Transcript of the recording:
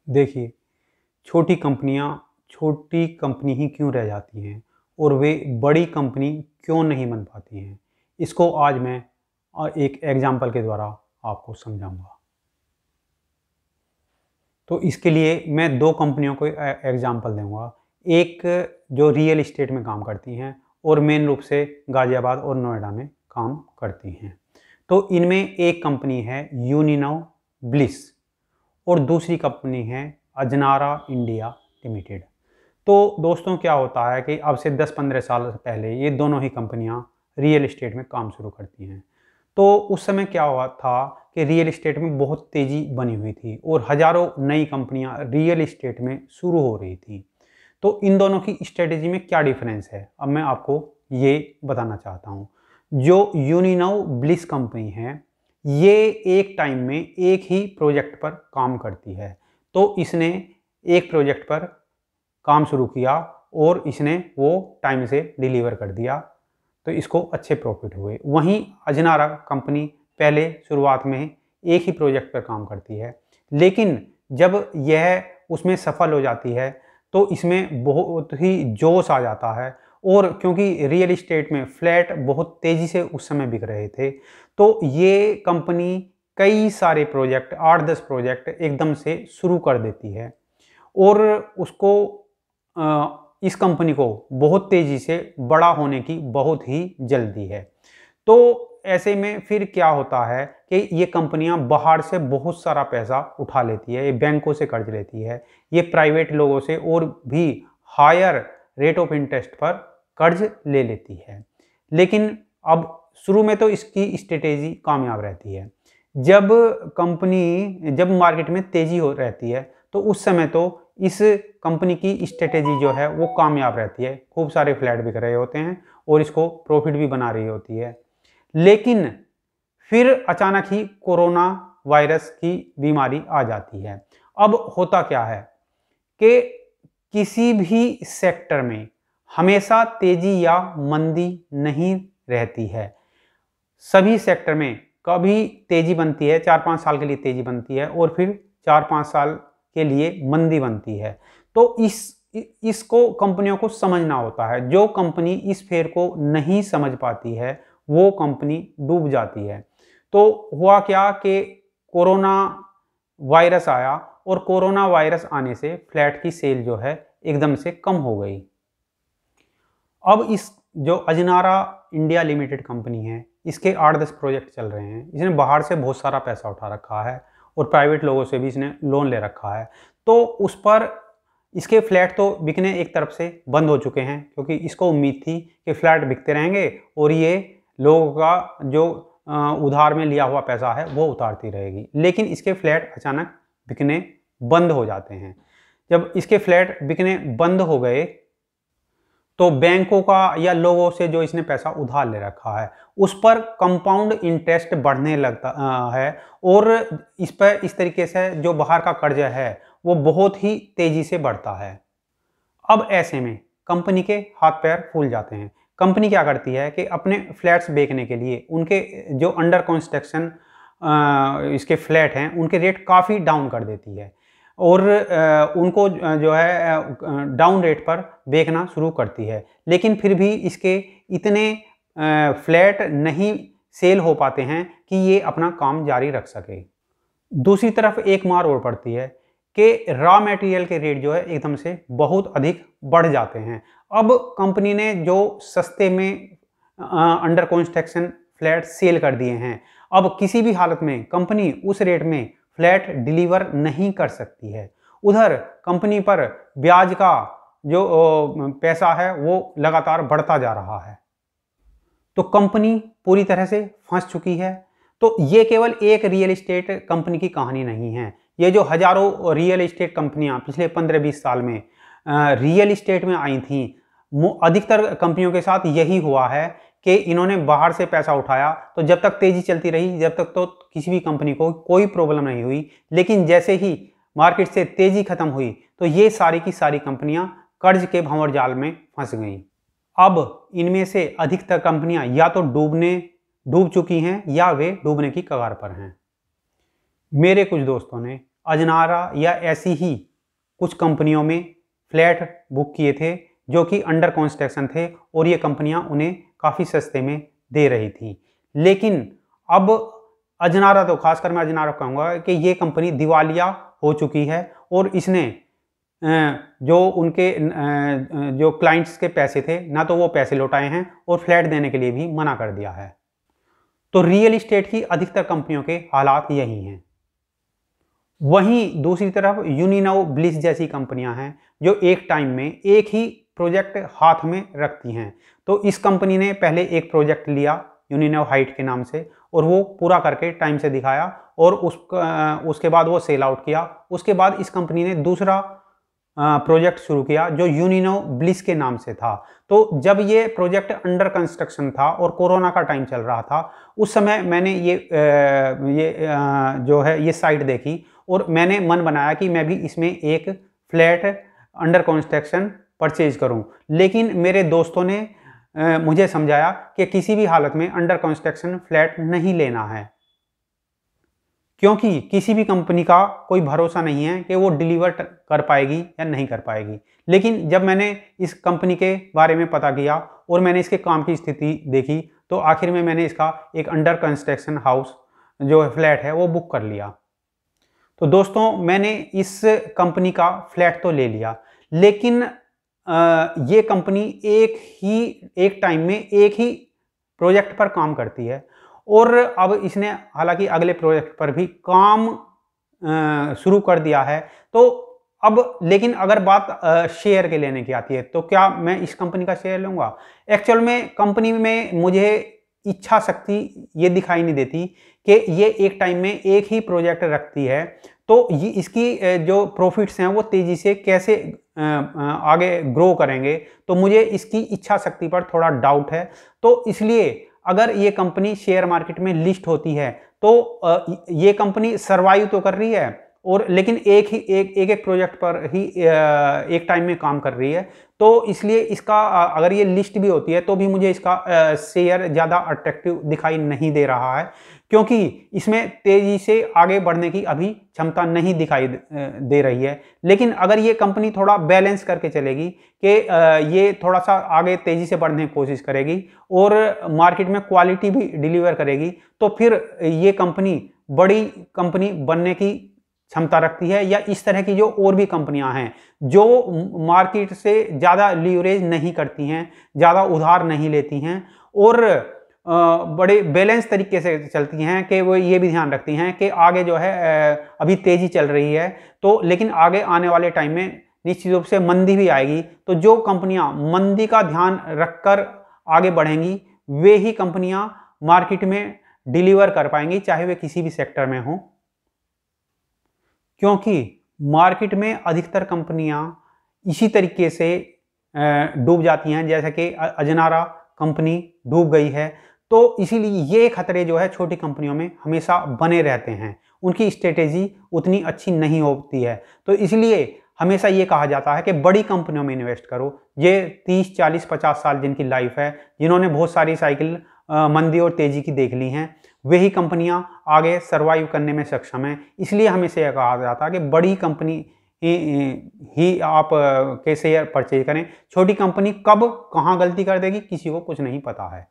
देखिए, छोटी कंपनियां छोटी कंपनी ही क्यों रह जाती हैं और वे बड़ी कंपनी क्यों नहीं बन पाती हैं, इसको आज मैं एक एग्जाम्पल के द्वारा आपको समझाऊंगा। तो इसके लिए मैं दो कंपनियों को एग्जाम्पल दूंगा। एक जो रियल इस्टेट में काम करती हैं और मेन रूप से गाज़ियाबाद और नोएडा में काम करती हैं। तो इनमें एक कंपनी है यूनिनव ब्लिस और दूसरी कंपनी है अजनारा इंडिया लिमिटेड। तो दोस्तों, क्या होता है कि अब से 10-15 साल पहले ये दोनों ही कंपनियां रियल इस्टेट में काम शुरू करती हैं। तो उस समय क्या हुआ था कि रियल इस्टेट में बहुत तेज़ी बनी हुई थी और हज़ारों नई कंपनियां रियल इस्टेट में शुरू हो रही थी। तो इन दोनों की स्ट्रेटेजी में क्या डिफरेंस है, अब मैं आपको ये बताना चाहता हूँ। जो यूनिनव ब्लिस कंपनी है, ये एक टाइम में एक ही प्रोजेक्ट पर काम करती है। तो इसने एक प्रोजेक्ट पर काम शुरू किया और इसने वो टाइम से डिलीवर कर दिया, तो इसको अच्छे प्रॉफिट हुए। वहीं अजनारा कंपनी पहले शुरुआत में एक ही प्रोजेक्ट पर काम करती है, लेकिन जब यह उसमें सफल हो जाती है तो इसमें बहुत ही जोश आ जाता है। और क्योंकि रियल इस्टेट में फ्लैट बहुत तेज़ी से उस समय बिक रहे थे, तो ये कंपनी कई सारे प्रोजेक्ट 8-10 प्रोजेक्ट एकदम से शुरू कर देती है और उसको इस कंपनी को बहुत तेज़ी से बड़ा होने की बहुत ही जल्दी है। तो ऐसे में फिर क्या होता है कि ये कंपनियां बाहर से बहुत सारा पैसा उठा लेती है, ये बैंकों से कर्ज लेती है, ये प्राइवेट लोगों से और भी हायर रेट ऑफ इंटरेस्ट पर कर्ज ले लेती है। लेकिन अब शुरू में तो इसकी स्ट्रेटेजी कामयाब रहती है। जब मार्केट में तेज़ी हो रहती है तो उस समय तो इस कंपनी की स्ट्रेटेजी जो है वो कामयाब रहती है, खूब सारे फ्लैट बिक रहे होते हैं और इसको प्रॉफिट भी बना रही होती है। लेकिन फिर अचानक ही कोरोना वायरस की बीमारी आ जाती है। अब होता क्या है कि किसी भी सेक्टर में हमेशा तेजी या मंदी नहीं रहती है। सभी सेक्टर में कभी तेजी बनती है, 4-5 साल के लिए तेजी बनती है और फिर 4-5 साल के लिए मंदी बनती है। तो इसको कंपनियों को समझना होता है। जो कंपनी इस फेर को नहीं समझ पाती है वो कंपनी डूब जाती है। तो हुआ क्या कि कोरोना वायरस आया और कोरोना वायरस आने से फ्लैट की सेल जो है एकदम से कम हो गई। अब इस जो अजनारा इंडिया लिमिटेड कंपनी है, इसके 8-10 प्रोजेक्ट चल रहे हैं। इसने बाहर से बहुत सारा पैसा उठा रखा है और प्राइवेट लोगों से भी इसने लोन ले रखा है। तो उस पर इसके फ्लैट तो बिकने एक तरफ से बंद हो चुके हैं, क्योंकि इसको उम्मीद थी कि फ्लैट बिकते रहेंगे और ये लोगों का जो उधार में लिया हुआ पैसा है वो उतारती रहेगी। लेकिन इसके फ्लैट अचानक बिकने बंद हो जाते हैं। जब इसके फ्लैट बिकने बंद हो गए तो बैंकों का या लोगों से जो इसने पैसा उधार ले रखा है उस पर कंपाउंड इंटरेस्ट बढ़ने लगता है और इस पर इस तरीके से जो बाहर का कर्ज है वो बहुत ही तेजी से बढ़ता है। अब ऐसे में कंपनी के हाथ पैर फूल जाते हैं। कंपनी क्या करती है कि अपने फ्लैट्स बेचने के लिए उनके जो अंडर कंस्ट्रक्शन इसके फ्लैट हैं उनके रेट काफ़ी डाउन कर देती है और उनको जो है डाउन रेट पर बेचना शुरू करती है। लेकिन फिर भी इसके इतने फ्लैट नहीं सेल हो पाते हैं कि ये अपना काम जारी रख सके। दूसरी तरफ एक मार और पड़ती है कि रॉ मटेरियल के रेट जो है एकदम से बहुत अधिक बढ़ जाते हैं। अब कंपनी ने जो सस्ते में अंडर कंस्ट्रक्शन फ्लैट सेल कर दिए हैं, अब किसी भी हालत में कंपनी उस रेट में फ्लैट डिलीवर नहीं कर सकती है। उधर कंपनी पर ब्याज का जो पैसा है वो लगातार बढ़ता जा रहा है। तो कंपनी पूरी तरह से फंस चुकी है। तो ये केवल एक रियल इस्टेट कंपनी की कहानी नहीं है। ये जो हजारों रियल इस्टेट कंपनियां पिछले 15-20 साल में रियल इस्टेट में आई थी, अधिकतर कंपनियों के साथ यही हुआ है कि इन्होंने बाहर से पैसा उठाया तो जब तक तेजी चलती रही, जब तक तो किसी भी कंपनी को कोई प्रॉब्लम नहीं हुई। लेकिन जैसे ही मार्केट से तेजी खत्म हुई तो ये सारी की सारी कंपनियां कर्ज के भंवर जाल में फंस गईं। अब इनमें से अधिकतर कंपनियां या तो डूब चुकी हैं या वे डूबने की कगार पर हैं। मेरे कुछ दोस्तों ने अजनारा या ऐसी ही कुछ कंपनियों में फ्लैट बुक किए थे जो कि अंडर कंस्ट्रक्शन थे और ये कंपनियां उन्हें काफ़ी सस्ते में दे रही थी। लेकिन अब अजनारा, तो खासकर मैं अजनारा कहूँगा कि ये कंपनी दिवालिया हो चुकी है और इसने जो उनके जो क्लाइंट्स के पैसे थे ना तो वो पैसे लौटाए हैं और फ्लैट देने के लिए भी मना कर दिया है। तो रियल इस्टेट की अधिकतर कंपनियों के हालात यही हैं। वहीं दूसरी तरफ यूनिनोव ब्लिस जैसी कंपनियां हैं जो एक टाइम में एक ही प्रोजेक्ट हाथ में रखती हैं। तो इस कंपनी ने पहले एक प्रोजेक्ट लिया यूनिनोव हाइट के नाम से और वो पूरा करके टाइम से दिखाया और उसके बाद वो सेल आउट किया। उसके बाद इस कंपनी ने दूसरा प्रोजेक्ट शुरू किया जो यूनिनोव ब्लिस के नाम से था। तो जब ये प्रोजेक्ट अंडर कंस्ट्रक्शन था और कोरोना का टाइम चल रहा था, उस समय मैंने जो है ये साइट देखी और मैंने मन बनाया कि मैं भी इसमें एक फ्लैट अंडर कंस्ट्रक्शन परचेज करूं। लेकिन मेरे दोस्तों ने मुझे समझाया कि किसी भी हालत में अंडर कंस्ट्रक्शन फ्लैट नहीं लेना है, क्योंकि किसी भी कंपनी का कोई भरोसा नहीं है कि वो डिलीवर कर पाएगी या नहीं कर पाएगी। लेकिन जब मैंने इस कंपनी के बारे में पता किया और मैंने इसके काम की स्थिति देखी तो आखिर में मैंने इसका एक अंडर कंस्ट्रक्शन हाउस जो फ्लैट है वो बुक कर लिया। तो दोस्तों, मैंने इस कंपनी का फ्लैट तो ले लिया, लेकिन ये कंपनी एक टाइम में एक ही प्रोजेक्ट पर काम करती है और अब इसने हालांकि अगले प्रोजेक्ट पर भी काम शुरू कर दिया है। तो अब लेकिन अगर बात शेयर के लेने की आती है तो क्या मैं इस कंपनी का शेयर लूँगा? एक्चुअल में कंपनी में मुझे इच्छा शक्ति ये दिखाई नहीं देती कि ये एक टाइम में एक ही प्रोजेक्ट रखती है, तो ये इसकी जो प्रॉफिट्स हैं वो तेज़ी से कैसे आगे ग्रो करेंगे, तो मुझे इसकी इच्छा शक्ति पर थोड़ा डाउट है। तो इसलिए अगर ये कंपनी शेयर मार्केट में लिस्ट होती है तो ये कंपनी सर्वाइव तो कर रही है और लेकिन एक प्रोजेक्ट पर ही एक टाइम में काम कर रही है। तो इसलिए इसका अगर ये लिस्ट भी होती है तो भी मुझे इसका शेयर ज़्यादा अट्रैक्टिव दिखाई नहीं दे रहा है, क्योंकि इसमें तेज़ी से आगे बढ़ने की अभी क्षमता नहीं दिखाई दे रही है। लेकिन अगर ये कंपनी थोड़ा बैलेंस करके चलेगी कि ये थोड़ा सा आगे तेज़ी से बढ़ने की कोशिश करेगी और मार्केट में क्वालिटी भी डिलीवर करेगी, तो फिर ये कंपनी बड़ी कंपनी बनने की क्षमता रखती है। या इस तरह की जो और भी कंपनियां हैं जो मार्केट से ज़्यादा लीवरेज नहीं करती हैं, ज़्यादा उधार नहीं लेती हैं और बड़े बैलेंस तरीके से चलती हैं, कि वो ये भी ध्यान रखती हैं कि आगे जो है अभी तेज़ी चल रही है तो लेकिन आगे आने वाले टाइम में निश्चित रूप से मंदी भी आएगी। तो जो कंपनियां मंदी का ध्यान रखकर आगे बढ़ेंगी वे ही कंपनियां मार्केट में डिलीवर कर पाएंगी, चाहे वे किसी भी सेक्टर में हों। क्योंकि मार्केट में अधिकतर कंपनियां इसी तरीके से डूब जाती हैं, जैसे कि अजनारा कंपनी डूब गई है। तो इसीलिए ये खतरे जो है छोटी कंपनियों में हमेशा बने रहते हैं, उनकी स्ट्रेटेजी उतनी अच्छी नहीं होती है। तो इसलिए हमेशा ये कहा जाता है कि बड़ी कंपनियों में इन्वेस्ट करो। ये 30, 40, 50 साल जिनकी लाइफ है, जिन्होंने बहुत सारी साइकिल मंदी और तेज़ी की देख ली हैं, वही कंपनियां आगे सर्वाइव करने में सक्षम हैं। इसलिए हमेशा यह कहा जाता है कि बड़ी कंपनी ही आप के शेयर परचेज करें। छोटी कंपनी कब कहाँ गलती कर देगी किसी को कुछ नहीं पता है।